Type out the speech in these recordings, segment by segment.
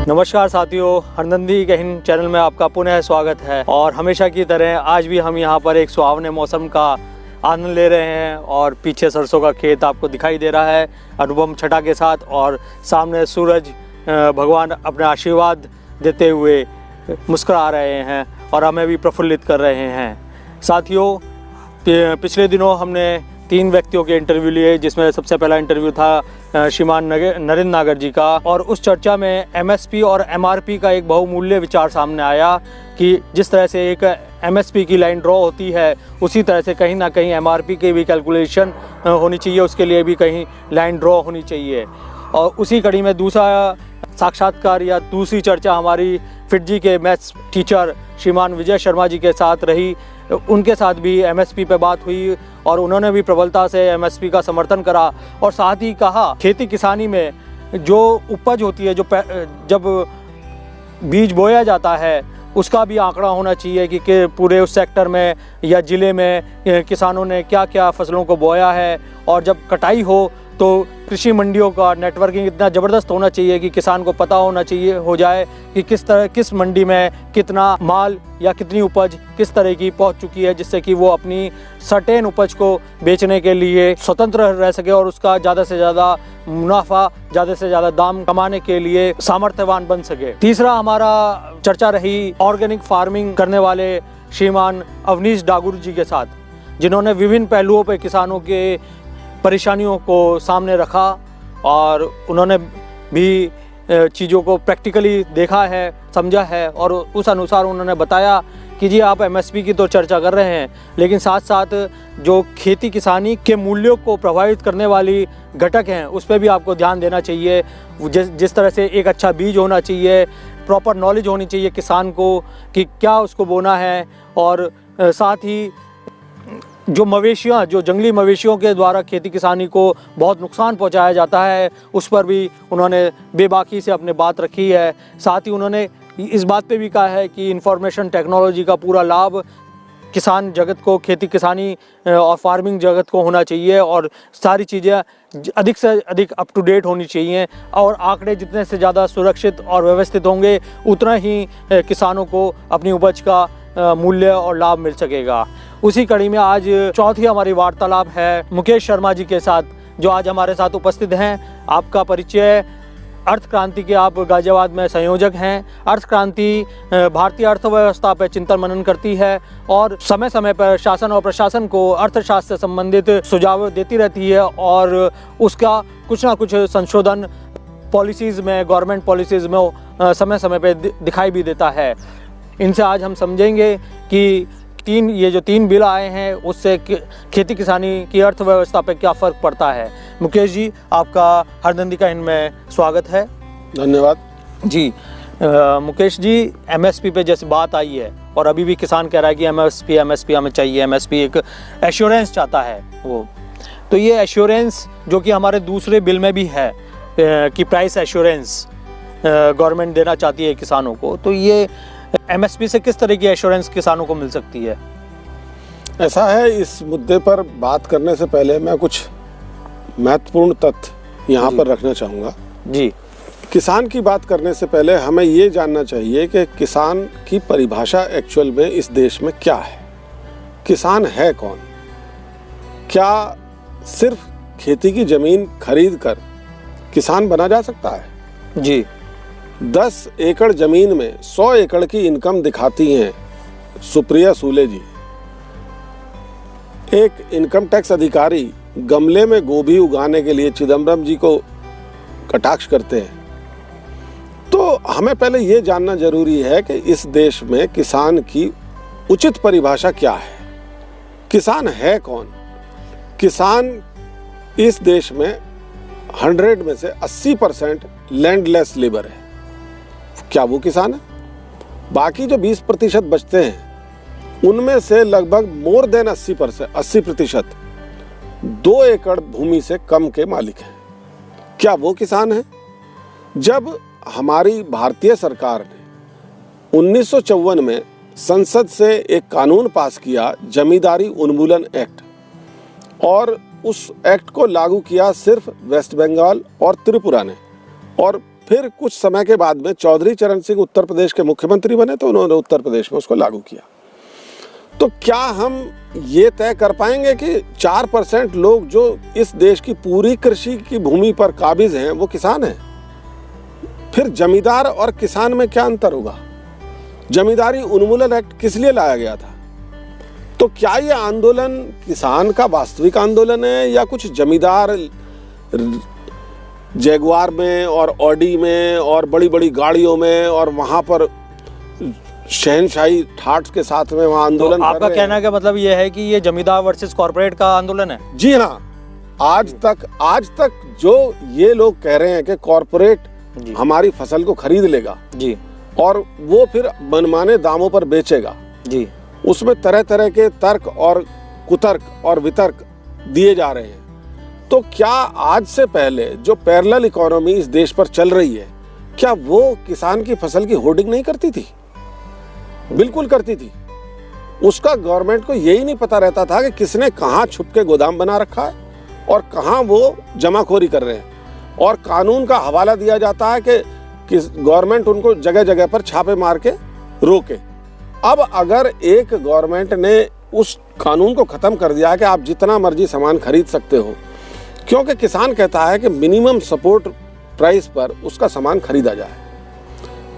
नमस्कार साथियों, हरनंदी के हिंद चैनल में आपका पुनः स्वागत है। और हमेशा की तरह आज भी हम यहाँ पर एक सुहावने मौसम का आनंद ले रहे हैं और पीछे सरसों का खेत आपको दिखाई दे रहा है अनुपम छटा के साथ, और सामने सूरज भगवान अपने आशीर्वाद देते हुए मुस्कुरा रहे हैं और हमें भी प्रफुल्लित कर रहे हैं। साथियों, पिछले दिनों हमने 3 व्यक्तियों के इंटरव्यू लिए, जिसमें सबसे पहला इंटरव्यू था श्रीमान नरेंद्र नागर जी का, और उस चर्चा में एमएसपी और एमआरपी का एक बहुमूल्य विचार सामने आया कि जिस तरह से एक एमएसपी की लाइन ड्रॉ होती है, उसी तरह से कहीं ना कहीं एमआरपी की भी कैलकुलेशन होनी चाहिए, उसके लिए भी कहीं लाइन ड्रॉ होनी चाहिए। और उसी कड़ी में दूसरा साक्षात्कार या दूसरी चर्चा हमारी फिटजी के मैथ्स टीचर श्रीमान विजय शर्मा जी के साथ रही। उनके साथ भी एमएसपी पे बात हुई और उन्होंने भी प्रबलता से एमएसपी का समर्थन करा, और साथ ही कहा खेती किसानी में जो उपज होती है, जब बीज बोया जाता है, उसका भी आंकड़ा होना चाहिए कि पूरे उस सेक्टर में या ज़िले में किसानों ने क्या क्या फसलों को बोया है, और जब कटाई हो तो कृषि मंडियों का नेटवर्किंग इतना ज़बरदस्त होना चाहिए कि किसान को पता हो जाए कि किस मंडी में कितना माल या कितनी उपज किस तरह की पहुंच चुकी है, जिससे कि वो अपनी सर्टेन उपज को बेचने के लिए स्वतंत्र रह सके और उसका ज़्यादा से ज़्यादा मुनाफा, ज़्यादा से ज़्यादा दाम कमाने के लिए सामर्थ्यवान बन सके। तीसरा हमारा चर्चा रही ऑर्गेनिक फार्मिंग करने वाले श्रीमान अवनीश डागुर जी के साथ, जिन्होंने विभिन्न पहलुओं पर किसानों के परेशानियों को सामने रखा और उन्होंने भी चीज़ों को प्रैक्टिकली देखा है, समझा है, और उस अनुसार उन्होंने बताया कि जी आप एमएसपी की तो चर्चा कर रहे हैं, लेकिन साथ साथ जो खेती किसानी के मूल्यों को प्रभावित करने वाली घटक हैं उस पर भी आपको ध्यान देना चाहिए। जिस तरह से एक अच्छा बीज होना चाहिए, प्रॉपर नॉलेज होनी चाहिए किसान को कि क्या उसको बोना है, और साथ ही जो जंगली मवेशियों के द्वारा खेती किसानी को बहुत नुकसान पहुंचाया जाता है, उस पर भी उन्होंने बेबाकी से अपनी बात रखी है। साथ ही उन्होंने इस बात पे भी कहा है कि इंफॉर्मेशन टेक्नोलॉजी का पूरा लाभ किसान जगत को, खेती किसानी और फार्मिंग जगत को होना चाहिए, और सारी चीज़ें अधिक से अधिक अप टू डेट होनी चाहिए, और आंकड़े जितने से ज़्यादा सुरक्षित और व्यवस्थित होंगे उतना ही किसानों को अपनी उपज का मूल्य और लाभ मिल सकेगा। उसी कड़ी में आज चौथी हमारी वार्तालाप है मुकेश शर्मा जी के साथ, जो आज हमारे साथ उपस्थित हैं। आपका परिचय, अर्थ क्रांति के आप गाजियाबाद में संयोजक हैं। अर्थ क्रांति भारतीय अर्थव्यवस्था पर चिंतन मनन करती है और समय समय पर शासन और प्रशासन को अर्थशास्त्र से संबंधित सुझाव देती रहती है, और उसका कुछ ना कुछ संशोधन पॉलिसीज़ में, गवर्नमेंट पॉलिसीज़ में समय समय पर दिखाई भी देता है। इनसे आज हम समझेंगे कि ये जो 3 बिल आए हैं उससे खेती किसानी की अर्थव्यवस्था पर क्या फ़र्क पड़ता है। मुकेश जी, आपका हरनंदी का हिंद में स्वागत है। धन्यवाद जी। मुकेश जी, एमएसपी पे जैसे बात आई है, और अभी भी किसान कह रहा है कि एमएसपी हमें चाहिए, एमएसपी एक एश्योरेंस चाहता है वो, तो ये एश्योरेंस जो कि हमारे दूसरे बिल में भी है कि प्राइस एश्योरेंस गवर्नमेंट देना चाहती है किसानों को, तो ये एमएसपी से किस तरह की एश्योरेंस किसानों को मिल सकती है? ऐसा है, इस मुद्दे पर बात करने से पहले मैं कुछ महत्वपूर्ण तथ्य यहाँ पर रखना चाहूँगा। जी। किसान की बात करने से पहले हमें ये जानना चाहिए कि किसान की परिभाषा एक्चुअल में इस देश में क्या है। किसान है कौन? क्या सिर्फ खेती की ज़मीन खरीद कर किसान बना जा सकता है? जी। 10 एकड़ जमीन में 100 एकड़ की इनकम दिखाती हैं सुप्रिया सूले जी। एक इनकम टैक्स अधिकारी गमले में गोभी उगाने के लिए चिदम्बरम जी को कटाक्ष करते हैं। तो हमें पहले ये जानना जरूरी है कि इस देश में किसान की उचित परिभाषा क्या है। किसान है कौन? किसान इस देश में 100 में से 80% लैंडलेस लेबर है। क्या वो किसान है? बाकी जो 20% बचते हैं उनमें से लगभग मोर देन 80% 2 एकड़ भूमि से कम के मालिक हैं। क्या वो किसान है? जब हमारी भारतीय सरकार ने 1954 में संसद से एक कानून पास किया, जमींदारी उन्मूलन एक्ट, और उस एक्ट को लागू किया सिर्फ वेस्ट बंगाल और त्रिपुरा ने, और फिर कुछ समय के बाद में चौधरी चरण सिंह उत्तर प्रदेश के मुख्यमंत्री बने तो उन्होंने उत्तर प्रदेश में उसको लागू किया। तो क्या हम ये तय कर पाएंगे कि 4% लोग जो इस देश की पूरी कृषि की भूमि पर काबिज हैं वो किसान हैं? फिर जमींदार और किसान में क्या अंतर होगा? जमींदारी उन्मूलन एक्ट किस लिए लाया गया था? तो क्या ये आंदोलन किसान का वास्तविक आंदोलन है या कुछ जमींदार जैगुआर में और ऑडी में और बड़ी बड़ी गाड़ियों में और वहां पर शहनशाही ठाठ के साथ में वहां आंदोलन तो आपका कहना का मतलब ये है कि ये जमींदार वर्सेस कॉर्पोरेट का आंदोलन है? जी हाँ, आज तक जो ये लोग कह रहे हैं कि कॉर्पोरेट हमारी फसल को खरीद लेगा जी और वो फिर मनमाने दामों पर बेचेगा जी, उसमें तरह तरह के तर्क और कुतर्क और वितर्क दिए जा रहे हैं। तो क्या आज से पहले जो पैरेलल इकोनॉमी इस देश पर चल रही है, क्या वो किसान की फसल की होर्डिंग नहीं करती थी? बिल्कुल करती थी। उसका गवर्नमेंट को यही नहीं पता रहता था कि किसने कहां छुप के गोदाम बना रखा है और कहां वो जमाखोरी कर रहे हैं, और कानून का हवाला दिया जाता है कि गवर्नमेंट उनको जगह जगह पर छापे मार के रोके। अब अगर एक गवर्नमेंट ने उस कानून को खत्म कर दिया कि आप जितना मर्जी सामान खरीद सकते हो, क्योंकि किसान कहता है कि मिनिमम सपोर्ट प्राइस पर उसका सामान खरीदा जाए।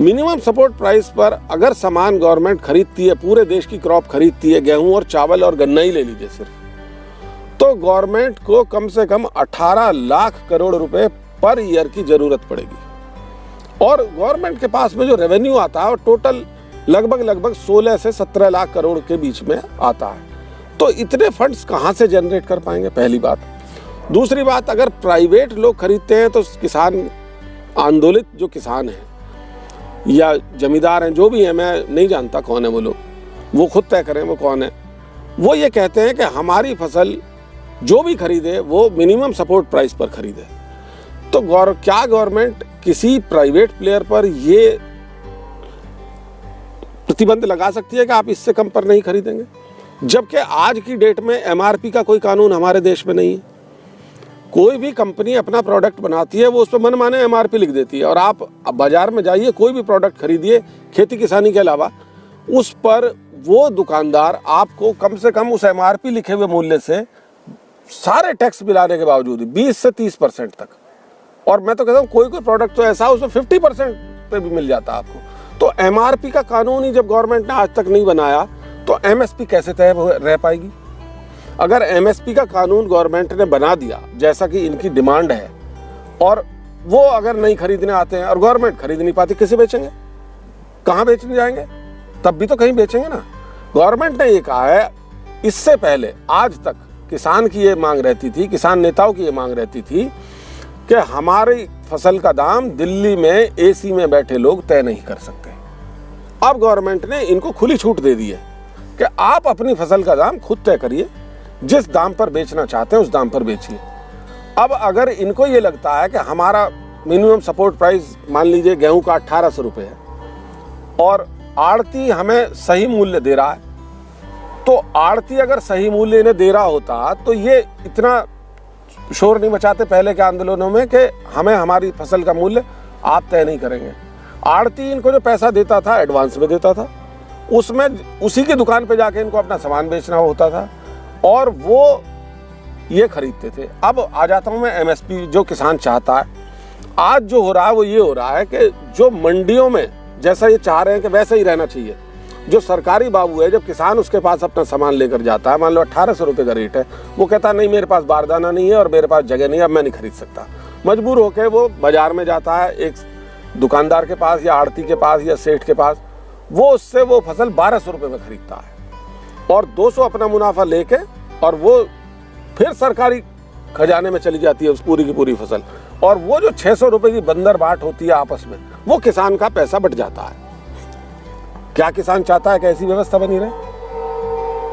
मिनिमम सपोर्ट प्राइस पर अगर सामान गवर्नमेंट खरीदती है, पूरे देश की क्रॉप खरीदती है, गेहूं और चावल और गन्ना ही ले लीजिए सिर्फ, तो गवर्नमेंट को कम से कम 18 लाख करोड़ रुपए पर ईयर की जरूरत पड़ेगी। और गवर्नमेंट के पास में जो रेवेन्यू आता है वो टोटल लगभग 16 से 17 लाख करोड़ के बीच में आता है। तो इतने फंड्स कहां से जनरेट कर पाएंगे? पहली बात। दूसरी बात, अगर प्राइवेट लोग खरीदते हैं तो किसान, आंदोलित जो किसान हैं या जमींदार हैं, जो भी हैं, मैं नहीं जानता कौन है वो लोग, वो खुद तय करें वो कौन है, वो ये कहते हैं कि हमारी फसल जो भी खरीदे वो मिनिमम सपोर्ट प्राइस पर खरीदे। तो क्या गवर्नमेंट किसी प्राइवेट प्लेयर पर ये प्रतिबंध लगा सकती है कि आप इससे कम पर नहीं खरीदेंगे? जबकि आज की डेट में एमआरपी का कोई कानून हमारे देश में नहीं है। कोई भी कंपनी अपना प्रोडक्ट बनाती है, वो उस पर मनमाने एमआरपी लिख देती है, और आप बाजार में जाइए, कोई भी प्रोडक्ट खरीदिए खेती किसानी के अलावा, उस पर वो दुकानदार आपको कम से कम उस एमआरपी लिखे हुए मूल्य से सारे टैक्स मिलाने के बावजूद 20 से 30% तक, और मैं तो कहता हूँ कोई प्रोडक्ट तो ऐसा उसमें 50% पे भी मिल जाता है आपको। तो एमआरपी का कानून ही जब गवर्नमेंट ने आज तक नहीं बनाया तो एमएसपी कैसे तय रह पाएगी? अगर एमएसपी का कानून गवर्नमेंट ने बना दिया जैसा कि इनकी डिमांड है, और वो अगर नहीं खरीदने आते हैं और गवर्नमेंट खरीद नहीं पाती, किसे बेचेंगे? कहाँ बेचने जाएंगे? तब भी तो कहीं बेचेंगे ना। गवर्नमेंट ने ये कहा है, इससे पहले आज तक किसान की ये मांग रहती थी, किसान नेताओं की ये मांग रहती थी कि हमारी फसल का दाम दिल्ली में एसी में बैठे लोग तय नहीं कर सकते। अब गवर्नमेंट ने इनको खुली छूट दे दी है कि आप अपनी फसल का दाम खुद तय करिए, जिस दाम पर बेचना चाहते हैं उस दाम पर बेचिए। अब अगर इनको ये लगता है कि हमारा मिनिमम सपोर्ट प्राइस मान लीजिए गेहूं का 1800 रुपये है और आड़ती हमें सही मूल्य दे रहा है, तो आड़ती अगर सही मूल्य इन्हें दे रहा होता तो ये इतना शोर नहीं मचाते पहले के आंदोलनों में कि हमें हमारी फसल का मूल्य आप तय नहीं करेंगे। आड़ती इनको जो पैसा देता था एडवांस में देता था, उसमें उसी की दुकान पे जाके इनको अपना सामान बेचना होता था और वो ये खरीदते थे। अब आ जाता हूँ मैं एमएसपी जो किसान चाहता है। आज जो हो रहा है वो ये हो रहा है कि जो मंडियों में जैसा ये चाह रहे हैं कि वैसा ही रहना चाहिए। जो सरकारी बाबू है, जब किसान उसके पास अपना सामान लेकर जाता है, मान लो 1800 रुपये का रेट है, वो कहता नहीं मेरे पास बारदाना नहीं है और मेरे पास जगह नहीं है, अब मैं नहीं खरीद सकता। मजबूर होकर वो बाजार में जाता है एक दुकानदार के पास या आड़ती के पास या सेठ के पास, वो उससे वो फसल 1200 रुपये में खरीदता है और 200 अपना मुनाफा लेके, और वो फिर सरकारी खजाने में चली जाती है उस पूरी की पूरी फसल, और वो जो 600 रुपये की बंदर बाट होती है आपस में, वो किसान का पैसा बट जाता है। क्या किसान चाहता है कि ऐसी व्यवस्था बनी रहे?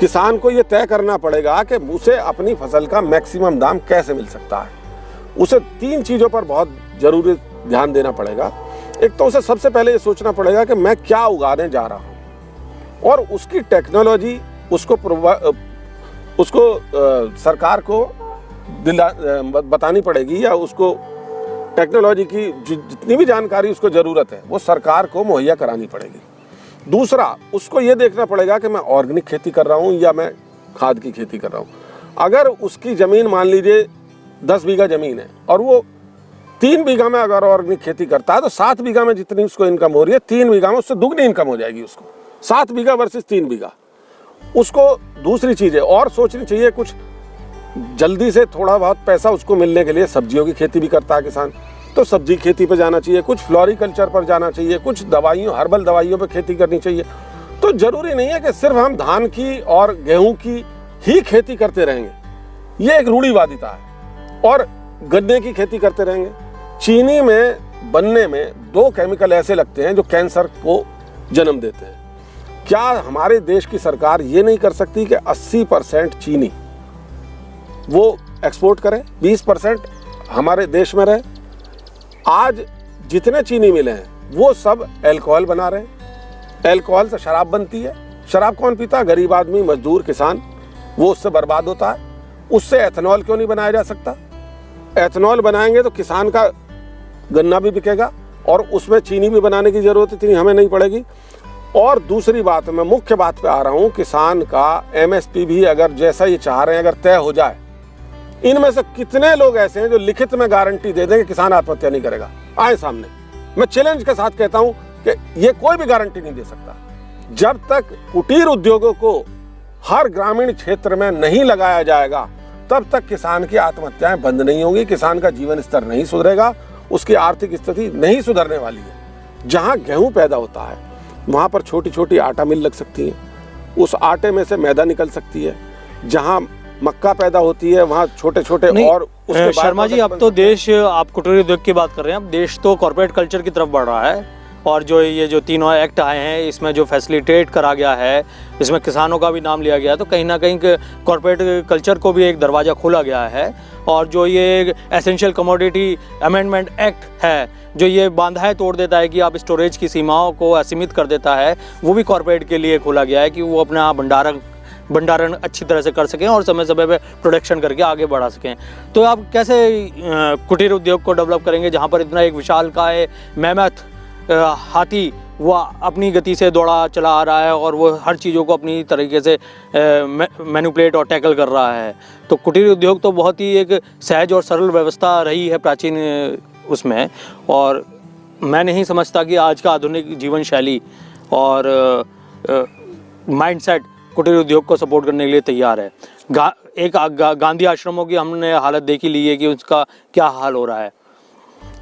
किसान को ये तय करना पड़ेगा कि उसे अपनी फसल का मैक्सिमम दाम कैसे मिल सकता है। उसे 3 चीजों पर बहुत जरूरी ध्यान देना पड़ेगा। एक तो उसे सबसे पहले ये सोचना पड़ेगा कि मैं क्या उगाने जा रहा हूं, और उसकी टेक्नोलॉजी उसको सरकार को बतानी पड़ेगी या उसको टेक्नोलॉजी की जितनी भी जानकारी उसको ज़रूरत है वो सरकार को मुहैया करानी पड़ेगी। दूसरा, उसको ये देखना पड़ेगा कि मैं ऑर्गेनिक खेती कर रहा हूँ या मैं खाद की खेती कर रहा हूँ। अगर उसकी ज़मीन मान लीजिए 10 बीघा ज़मीन है और वो 3 बीघा में अगर ऑर्गेनिक खेती करता है तो 7 बीघा में जितनी उसको इनकम हो रही है 3 बीघा में उससे दुगनी इनकम हो जाएगी उसको। 7 बीघा वर्सेस 3 बीघा। उसको दूसरी चीज़ें और सोचनी चाहिए, कुछ जल्दी से थोड़ा बहुत पैसा उसको मिलने के लिए सब्जियों की खेती भी करता है किसान, तो सब्जी खेती पर जाना चाहिए, कुछ फ्लोरिकल्चर पर जाना चाहिए, कुछ दवाइयों हर्बल दवाइयों पर खेती करनी चाहिए। तो जरूरी नहीं है कि सिर्फ हम धान की और गेहूं की ही खेती करते रहेंगे, ये एक रूढ़िवादिता है, और गन्ने की खेती करते रहेंगे। चीनी में बनने में 2 केमिकल ऐसे लगते हैं जो कैंसर को जन्म देते हैं। क्या हमारे देश की सरकार ये नहीं कर सकती कि 80% चीनी वो एक्सपोर्ट करे, 20% हमारे देश में रहे? आज जितने चीनी मिले हैं वो सब अल्कोहल बना रहे हैं। अल्कोहल से शराब बनती है। शराब कौन पीता है? गरीब आदमी, मजदूर, किसान, वो उससे बर्बाद होता है। उससे एथेनॉल क्यों नहीं बनाया जा सकता? एथेनॉल बनाएंगे तो किसान का गन्ना भी बिकेगा और उसमें चीनी भी बनाने की जरूरत इतनी हमें नहीं पड़ेगी। और दूसरी बात, मैं मुख्य बात पे आ रहा हूँ, किसान का एमएसपी भी अगर जैसा ये चाह रहे हैं अगर तय हो जाए, इनमें से कितने लोग ऐसे हैं जो लिखित में गारंटी दे दें कि किसान आत्महत्या नहीं करेगा? आए सामने, मैं चैलेंज के साथ कहता हूं कि ये कोई भी गारंटी नहीं दे सकता। जब तक कुटीर उद्योगों को हर ग्रामीण क्षेत्र में नहीं लगाया जाएगा तब तक किसान की आत्महत्याएं बंद नहीं होगी, किसान का जीवन स्तर नहीं सुधरेगा, उसकी आर्थिक स्थिति नहीं सुधरने वाली है। जहां गेहूं पैदा होता है वहां पर छोटी छोटी आटा मिल लग सकती है, उस आटे में से मैदा निकल सकती है। जहां मक्का पैदा होती है वहाँ छोटे छोटे और उसके शर्मा जी, अब तो देश, आप कुटीर उद्योग की बात कर रहे हैं, अब देश तो कॉर्पोरेट कल्चर की तरफ बढ़ रहा है। और जो ये जो तीनों एक्ट आए हैं इसमें जो फैसिलिटेट करा गया है, इसमें किसानों का भी नाम लिया गया है, तो कहीं ना कहीं कॉर्पोरेट कल्चर को भी एक दरवाज़ा खोला गया है। और जो ये एसेंशियल कमोडिटी अमेंडमेंट एक्ट है जो ये बांधाएं तोड़ देता है कि आप स्टोरेज की सीमाओं को असीमित कर देता है, वो भी कॉर्पोरेट के लिए खोला गया है कि वो अपना भंडारण अच्छी तरह से कर सकें और समय समय पे प्रोडक्शन करके आगे बढ़ा सकें। तो आप कैसे कुटीर उद्योग को डेवलप करेंगे जहाँ पर इतना एक विशालकाय मेहनत हाथी वो अपनी गति से दौड़ा चला आ रहा है और वो हर चीज़ों को अपनी तरीके से मैनिपुलेट और टैकल कर रहा है? तो कुटीर उद्योग तो बहुत ही एक सहज और सरल व्यवस्था रही है प्राचीन उसमें, और मैं नहीं समझता कि आज का आधुनिक जीवन शैली और माइंडसेट कुटीर उद्योग को सपोर्ट करने के लिए तैयार है। गांधी आश्रमों की हमने हालत देखी ली है कि उसका क्या हाल हो रहा है।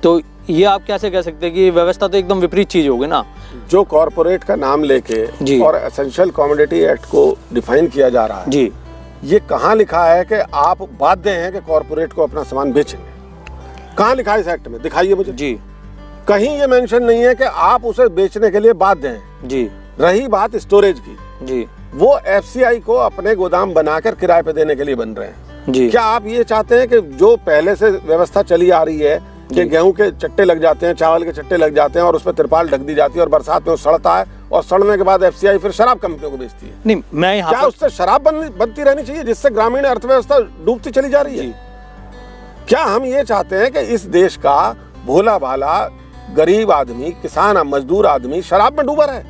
तो ये आप कैसे कह सकते हैं कि व्यवस्था तो एकदम विपरीत चीज होगी ना? जो कॉर्पोरेट का नाम लेके और एसेंशियल कमोडिटी एक्ट को डिफाइन किया जा रहा है जी, ये कहाँ लिखा है कि आप बाध्य हैं कि कॉर्पोरेट को अपना सामान बेचेंगे? कहाँ लिखा है इस एक्ट में? दिखाइए मुझे जी। कहीं ये मेंशन नहीं है कि आप उसे बेचने के लिए बाध्य हैं जी। रही बात स्टोरेज की जी, वो एफसीआई को अपने गोदाम बनाकर किराए पे देने के लिए बन रहे हैं जी। क्या आप ये चाहते हैं कि जो पहले से व्यवस्था चली आ रही है कि गेहूं के चट्टे लग जाते हैं, चावल के चट्टे लग जाते हैं और उसमें तिरपाल ढक दी जाती है और बरसात में वो सड़ता है और सड़ने के बाद एफसीआई फिर शराब कंपनियों को बेचती है? नहीं, मैं यहाँ क्या उससे शराब बनती रहनी चाहिए जिससे ग्रामीण अर्थव्यवस्था डूबती चली जा रही है? क्या हम ये चाहते हैं कि इस देश का भोला भाला गरीब आदमी, किसान, मजदूर आदमी शराब में डूबा रहे,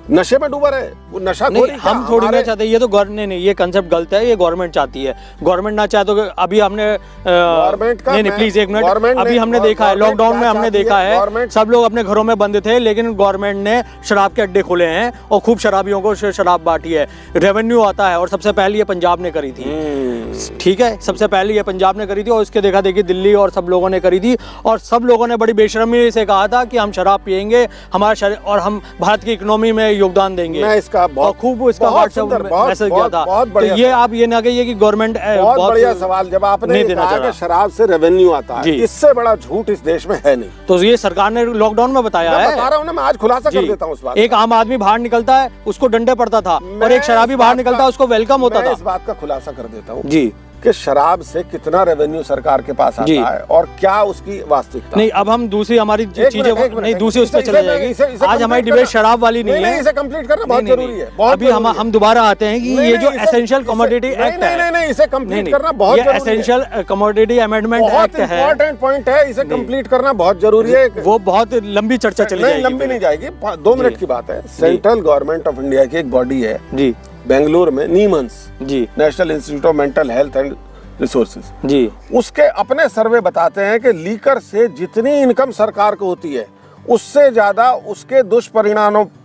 नशे में डूबा रहे? वो नशा नहीं, हम थोड़ी ना चाहते, ये तो नहीं, ये कंसेप्ट गलत है, ये गवर्नमेंट चाहती है। गवर्नमेंट ना चाहे तो अभी हमने गवर्नमेंट का नहीं प्लीज एक मिनट, अभी हमने देखा है लॉकडाउन में, हमने देखा है सब लोग अपने घरों में बंद थे, लेकिन गवर्नमेंट ने शराब के अड्डे खोले हैं और खूब शराबियों को शराब बांटी है, रेवेन्यू आता है। और सबसे पहले ये पंजाब ने करी थी, ठीक है, सबसे पहले ये पंजाब ने करी थी और उसके देखा देखी दिल्ली और सब लोगों ने करी थी। और सब लोगों ने बड़ी बेशर्मी से कहा था कि हम शराब पियेंगे हमारा और हम भारत की इकोनॉमी में योगदान देंगे। मैं इसका बहुत खूब इसका व्हाट्सएप मैसेज किया था। तो ये आप ये ना कहिए कि गवर्नमेंट बहुत बढ़िया सवाल जब आपने कहा कि शराब से रेवेन्यू आता है, इससे बड़ा झूठ इस देश में है नहीं। तो ये सरकार ने लॉकडाउन में बताया है, बता रहा हूं ना, मैं आज खुलासा कर देता हूं उस बात। एक आम आदमी बाहर निकलता है उसको डंडे पड़ता था और एक शराबी बाहर निकलता है उसको वेलकम होता था। इस बात का खुलासा कर देता हूं जी। कि शराब से कितना रेवेन्यू सरकार के पास जी। आता है और क्या उसकी वास्तविकता। नहीं, अब हम दूसरी हमारी चीजें नहीं, दूसरी उस पर चले जाएंगे। आज complete हमारी डिबेट करना- शराब वाली नहीं है। इसे कंप्लीट करना बहुत नहीं, जरूरी है। अभी हम दोबारा आते हैं कि ये जो एसेंशियल कमोडिटी एक्ट है, नहीं, इसे कंप्लीट करना बहुत ये जरूरी है। एसेंशियल कमोडिटी अमेंडमेंट बहुत एक्ट है, इंपॉर्टेंट पॉइंट है, इसे कंप्लीट करना बहुत जरूरी है। वो बहुत लंबी चर्चा चली जाएगी। लंबी नहीं जाएगी, 2 मिनट की बात है। सेंट्रल गवर्नमेंट ऑफ इंडिया की एक बॉडी है जी बेंगलुरु में, नीमंस जी national institute of mental health and resources जी, उसके अपने सर्वे बताते हैं कि लीकर से जितनी इनकम सरकार को होती है उससे ज्यादा उसके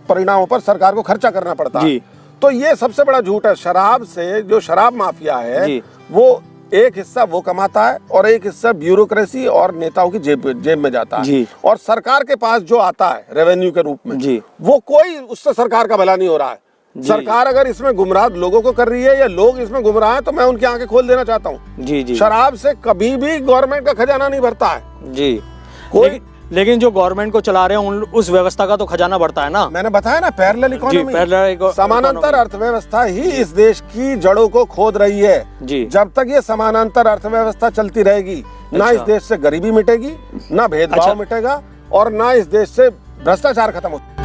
परिणामों पर सरकार को खर्चा करना पड़ता है। तो ये सबसे बड़ा झूठ है। शराब से जो शराब माफिया है वो एक हिस्सा वो कमाता है और एक हिस्सा ब्यूरोक्रेसी और नेताओं की जेब में जाता है। और सरकार के पास जो आता है रेवेन्यू के रूप में वो कोई उससे सरकार का भला नहीं हो रहा है। सरकार अगर इसमें गुमराह लोगों को कर रही है या लोग इसमें गुमराह हैं तो मैं उनकी आंखें खोल देना चाहता हूँ। जी। शराब से कभी भी गवर्नमेंट का खजाना नहीं भरता है जी। कोई। लेकिन जो गवर्नमेंट को चला रहे हैं उस व्यवस्था का तो खजाना बढ़ता है ना। मैंने बताया ना, पैरेलल इकोनॉमी, समानांतर अर्थव्यवस्था ही इस देश की जड़ों को खोद रही है जी। जब तक ये समानांतर अर्थव्यवस्था चलती रहेगी ना इस देश से गरीबी मिटेगी, ना भेदभाव मिटेगा और ना इस देश से भ्रष्टाचार खत्म होगा।